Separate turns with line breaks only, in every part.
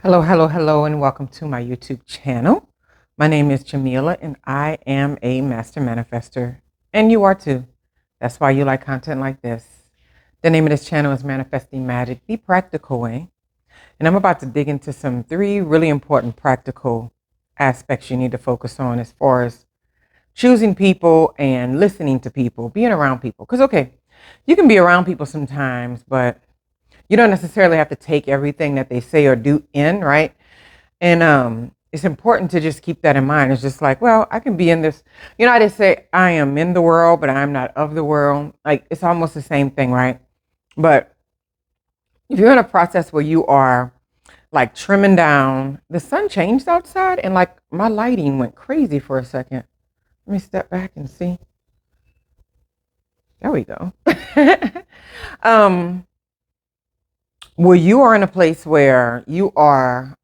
Hello, hello, hello, and welcome to my YouTube channel. My name is Jameelah, and I am a master manifester, and you are too. That's why you like content like this. The name of this channel is Manifesting Magic, the practical way. And I'm about to dig into some three really important practical aspects you need to focus on as far as choosing people and listening to people, being around people. Because, okay, you can be around people sometimes, but you don't necessarily have to take everything that they say or do in, right? And it's important to just keep that in mind. It's just like, well, I can be in this, they say I am in the world, but I'm not of the world. Like, it's almost the same thing, right? But if you're in a process where you are like trimming down, the sun changed outside and like my lighting went crazy for a second. Let me step back and see. There we go. um, well, you are in a place where you are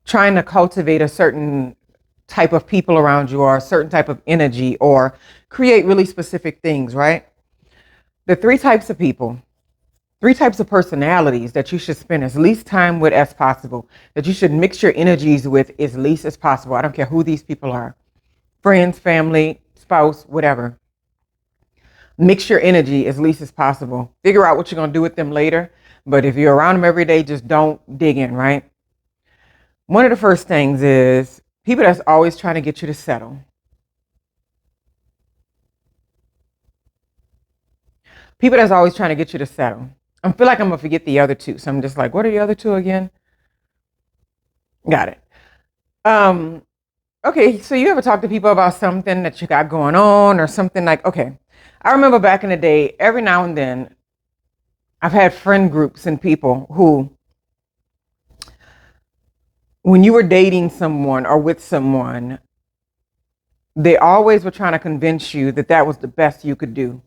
trying to cultivate a certain type of people around you or a certain type of energy or create really specific things, right? The three types of people, three types of personalities that you should spend as least time with as possible, that you should mix your energies with as least as possible. I don't care who these people are, friends, family, spouse, whatever. Mix your energy as least as possible. Figure out what you're going to do with them later. But if you're around them every day, just don't dig in, right? One of the first things is people that's always trying to get you to settle. People that's always trying to get you to settle. I feel like I'm going to forget the other two. So I'm just like, what are the other two again? Got it. Okay, so you ever talk to people about something that you got going on or something like, okay, I remember back in the day, every now and then, I've had friend groups and people who, when you were dating someone or with someone, they always were trying to convince you that that was the best you could do.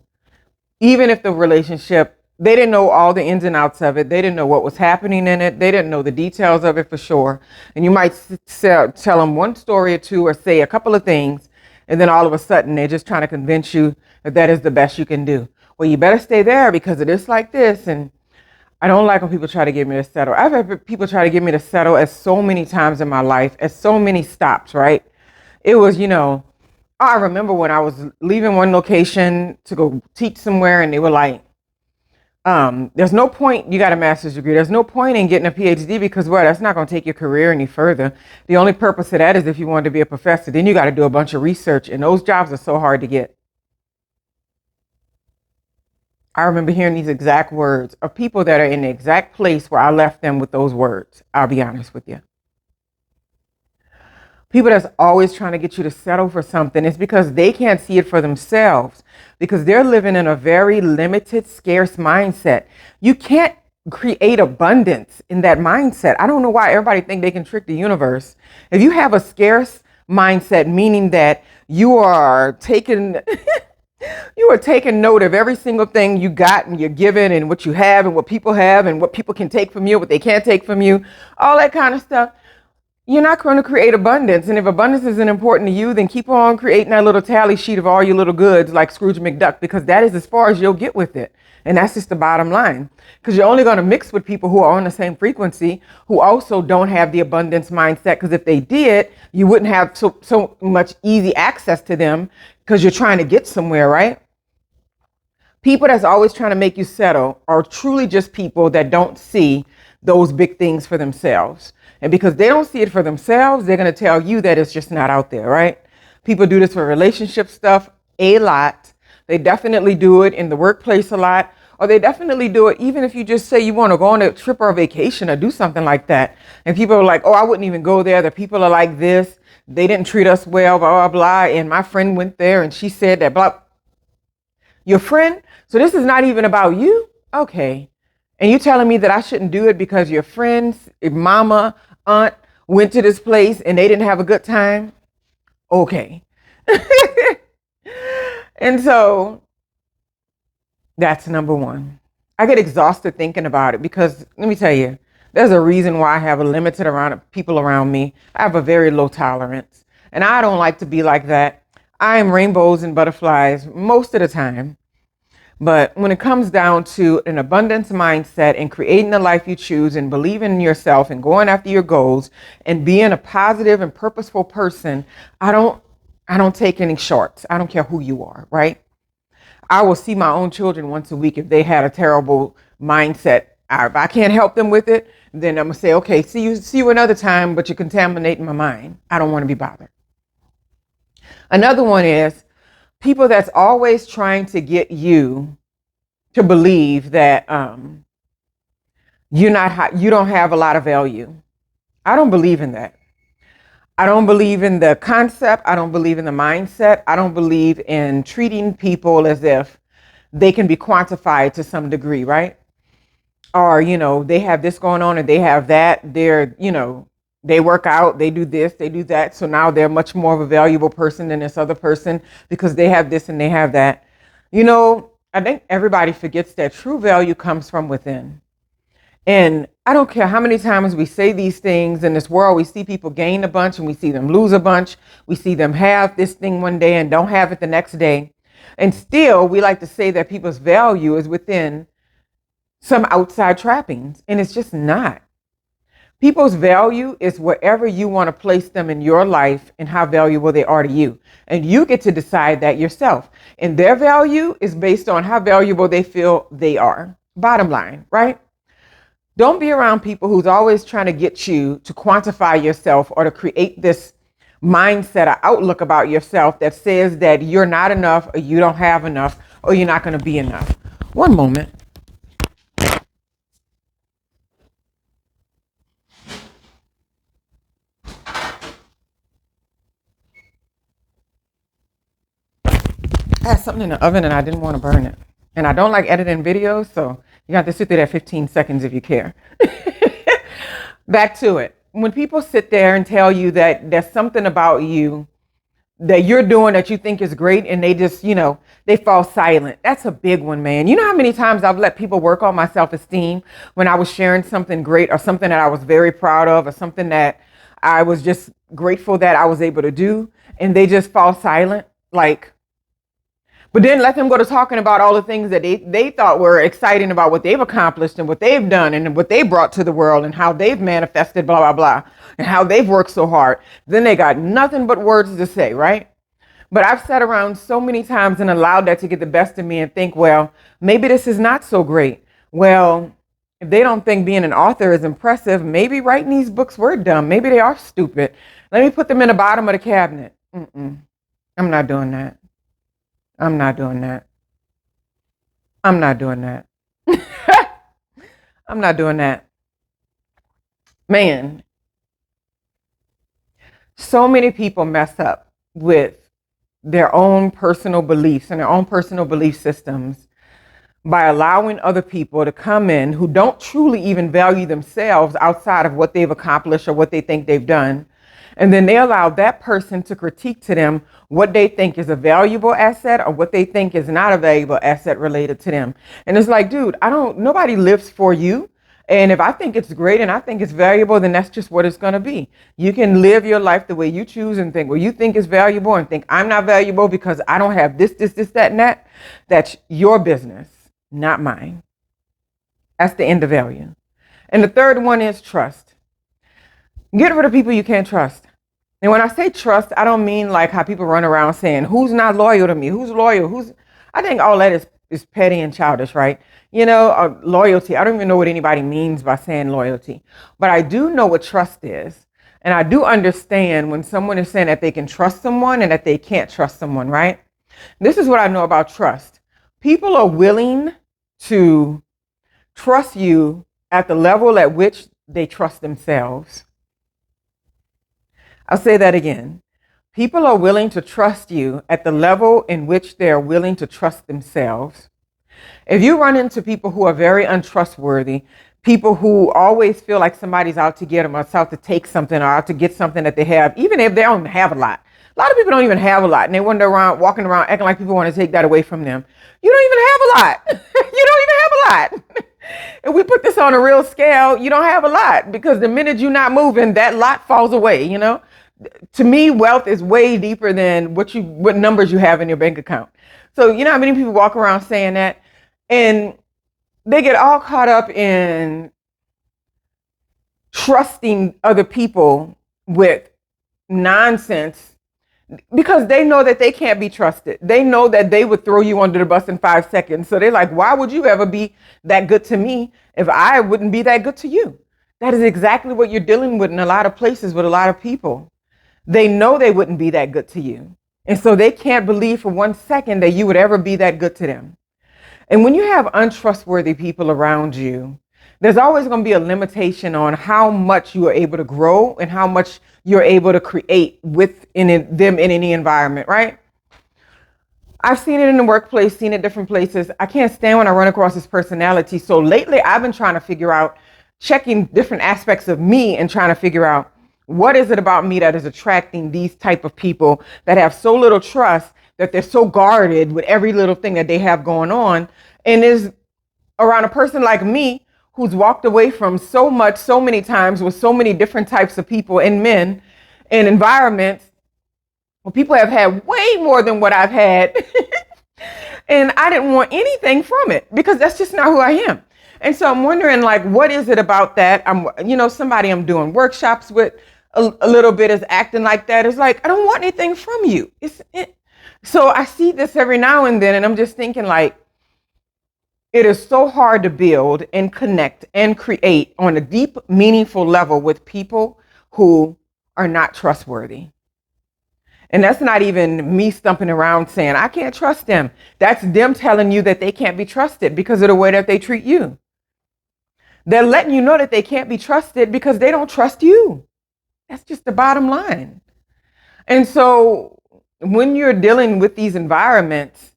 Even if the relationship, they didn't know all the ins and outs of it. They didn't know what was happening in it. They didn't know the details of it for sure. And you might tell them one story or two or say a couple of things. And then all of a sudden, they're just trying to convince you that that is the best you can do. Well, you better stay there because it is like this. And I don't like when people try to get me to settle. I've had people try to get me to settle as so many times in my life, as so many stops, right? It was, I remember when I was leaving one location to go teach somewhere and they were like, there's no point, you got a master's degree. There's no point in getting a PhD because, well, that's not going to take your career any further. The only purpose of that is if you want to be a professor, then you got to do a bunch of research and those jobs are so hard to get. I remember hearing these exact words of people that are in the exact place where I left them with those words. I'll be honest with you. People that's always trying to get you to settle for something is because they can't see it for themselves because they're living in a very limited, scarce mindset. You can't create abundance in that mindset. I don't know why everybody think they can trick the universe. If you have a scarce mindset, meaning that you are taking you are taking note of every single thing you got and you're given and what you have and what people have and what people can take from you, what they can't take from you, all that kind of stuff. You're not going to create abundance. And if abundance isn't important to you, then keep on creating that little tally sheet of all your little goods like Scrooge McDuck, because that is as far as you'll get with it. And that's just the bottom line, because you're only going to mix with people who are on the same frequency, who also don't have the abundance mindset. Because if they did, you wouldn't have so much easy access to them because you're trying to get somewhere, right? People that's always trying to make you settle are truly just people that don't see those big things for themselves. And because they don't see it for themselves, they're going to tell you that it's just not out there, right? People do this for relationship stuff a lot. They definitely do it in the workplace a lot. Or they definitely do it even if you just say you want to go on a trip or a vacation or do something like that. And people are like, oh, I wouldn't even go there. The people are like this. They didn't treat us well, blah, blah, blah. And my friend went there and she said that, blah. Your friend? So this is not even about you? Okay. And you telling me that I shouldn't do it because your friends, mama, aunt went to this place and they didn't have a good time? Okay. And so that's number one. I get exhausted thinking about it because let me tell you, there's a reason why I have a limited amount of people around me. I have a very low tolerance and I don't like to be like that. I am rainbows and butterflies most of the time. But when it comes down to an abundance mindset and creating the life you choose and believing in yourself and going after your goals and being a positive and purposeful person, I don't take any shorts. I don't care who you are, right? I will see my own children once a week if they had a terrible mindset. If I can't help them with it, then I'm gonna say, okay, see you another time, but you're contaminating my mind. I don't want to be bothered. Another one is people that's always trying to get you to believe that you don't have a lot of value. I don't believe in that. I don't believe in the concept. I don't believe in the mindset. I don't believe in treating people as if they can be quantified to some degree, right? Or, they have this going on and they have that. They work out, they do this, they do that. So now they're much more of a valuable person than this other person because they have this and they have that. I think everybody forgets that true value comes from within. And I don't care how many times we say these things in this world, we see people gain a bunch and we see them lose a bunch. We see them have this thing one day and don't have it the next day. And still, we like to say that people's value is within some outside trappings, and it's just not. People's value is wherever you want to place them in your life and how valuable they are to you. And you get to decide that yourself. And their value is based on how valuable they feel they are. Bottom line, right? Don't be around people who's always trying to get you to quantify yourself or to create this mindset or outlook about yourself that says that you're not enough or you don't have enough or you're not going to be enough. One moment. I had something in the oven and I didn't want to burn it. And I don't like editing videos, so you have to sit there at 15 seconds if you care. Back to it. When people sit there and tell you that there's something about you that you're doing that you think is great and they just, they fall silent. That's a big one, man. You know how many times I've let people work on my self-esteem when I was sharing something great or something that I was very proud of or something that I was just grateful that I was able to do, and they just fall silent. But then let them go to talking about all the things that they thought were exciting about what they've accomplished and what they've done and what they brought to the world and how they've manifested, blah, blah, blah, and how they've worked so hard. Then they got nothing but words to say, right? But I've sat around so many times and allowed that to get the best of me and think, well, maybe this is not so great. Well, if they don't think being an author is impressive, maybe writing these books were dumb. Maybe they are stupid. Let me put them in the bottom of the cabinet. I'm not doing that. I'm not doing that. I'm not doing that. I'm not doing that. Man, so many people mess up with their own personal beliefs and their own personal belief systems by allowing other people to come in who don't truly even value themselves outside of what they've accomplished or what they think they've done. And then they allow that person to critique to them what they think is a valuable asset or what they think is not a valuable asset related to them. And it's like, dude, nobody lives for you. And if I think it's great and I think it's valuable, then that's just what it's going to be. You can live your life the way you choose and think what you think is valuable and think I'm not valuable because I don't have this, that, and that. That's your business, not mine. That's the end of value. And the third one is trust. Get rid of people you can't trust. And when I say trust, I don't mean like how people run around saying, who's not loyal to me? Who's loyal? I think all that is petty and childish, right? Loyalty. I don't even know what anybody means by saying loyalty. But I do know what trust is. And I do understand when someone is saying that they can trust someone and that they can't trust someone, right? This is what I know about trust. People are willing to trust you at the level at which they trust themselves. I'll say that again. People are willing to trust you at the level in which they're willing to trust themselves. If you run into people who are very untrustworthy, people who always feel like somebody's out to get them or out to take something or out to get something that they have, even if they don't have a lot. A lot of people don't even have a lot and they wander around, walking around, acting like people want to take that away from them. You don't even have a lot. You don't even have a lot. If we put this on a real scale, you don't have a lot because the minute you're not moving, that lot falls away, To me, wealth is way deeper than what numbers you have in your bank account. So you know how many people walk around saying that? And they get all caught up in trusting other people with nonsense because they know that they can't be trusted. They know that they would throw you under the bus in 5 seconds. So they're like, why would you ever be that good to me if I wouldn't be that good to you? That is exactly what you're dealing with in a lot of places with a lot of people. They know they wouldn't be that good to you. And so they can't believe for 1 second that you would ever be that good to them. And when you have untrustworthy people around you, there's always going to be a limitation on how much you are able to grow and how much you're able to create within them in any environment, right? I've seen it in the workplace, seen it different places. I can't stand when I run across this personality. So lately I've been trying to figure out, checking different aspects of me and trying to figure out what is it about me that is attracting these type of people that have so little trust, that they're so guarded with every little thing that they have going on, and is around a person like me who's walked away from so much, so many times with so many different types of people and men and environments where people have had way more than what I've had. And I didn't want anything from it because that's just not who I am. And so I'm wondering, like, what is it about that? Somebody I'm doing workshops with a little bit is acting like that. It's like, I don't want anything from you. So I see this every now and then, and I'm just thinking, like, it is so hard to build and connect and create on a deep, meaningful level with people who are not trustworthy. And that's not even me stumping around saying, I can't trust them. That's them telling you that they can't be trusted because of the way that they treat you. They're letting you know that they can't be trusted because they don't trust you. That's just the bottom line. And so when you're dealing with these environments,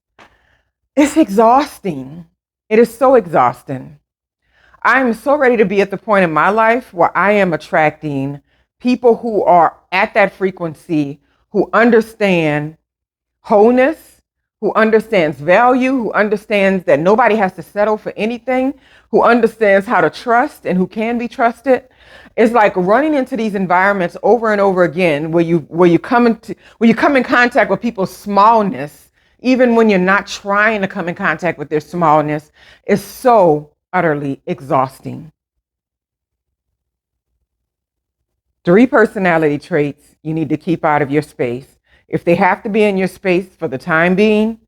it's exhausting. It is so exhausting. I'm so ready to be at the point in my life where I am attracting people who are at that frequency, who understand wholeness, who understands value, who understands that nobody has to settle for anything, who understands how to trust and who can be trusted. It's like running into these environments over and over again where you come in contact with people's smallness, even when you're not trying to come in contact with their smallness, is so utterly exhausting. 3 personality traits you need to keep out of your space. If they have to be in your space for the time being,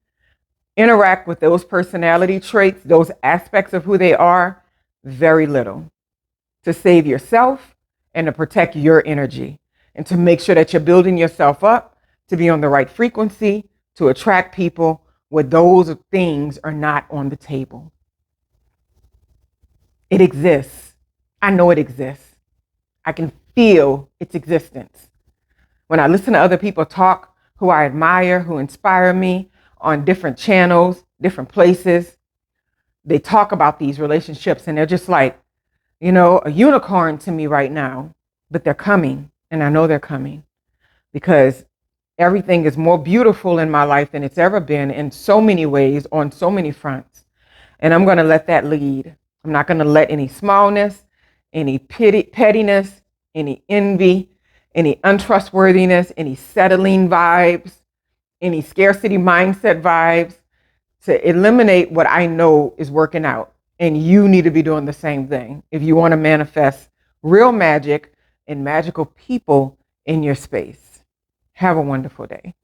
interact with those personality traits, those aspects of who they are, very little, to save yourself and to protect your energy and to make sure that you're building yourself up to be on the right frequency, to attract people where those things are not on the table. It exists. I know it exists. I can feel its existence. When I listen to other people talk who I admire, who inspire me on different channels, different places, they talk about these relationships and they're just like, a unicorn to me right now, but they're coming. And I know they're coming because everything is more beautiful in my life than it's ever been in so many ways, on so many fronts. And I'm going to let that lead. I'm not going to let any smallness, any pettiness, any envy, any untrustworthiness, any settling vibes, any scarcity mindset vibes to eliminate what I know is working out. And you need to be doing the same thing if you want to manifest real magic and magical people in your space. Have a wonderful day.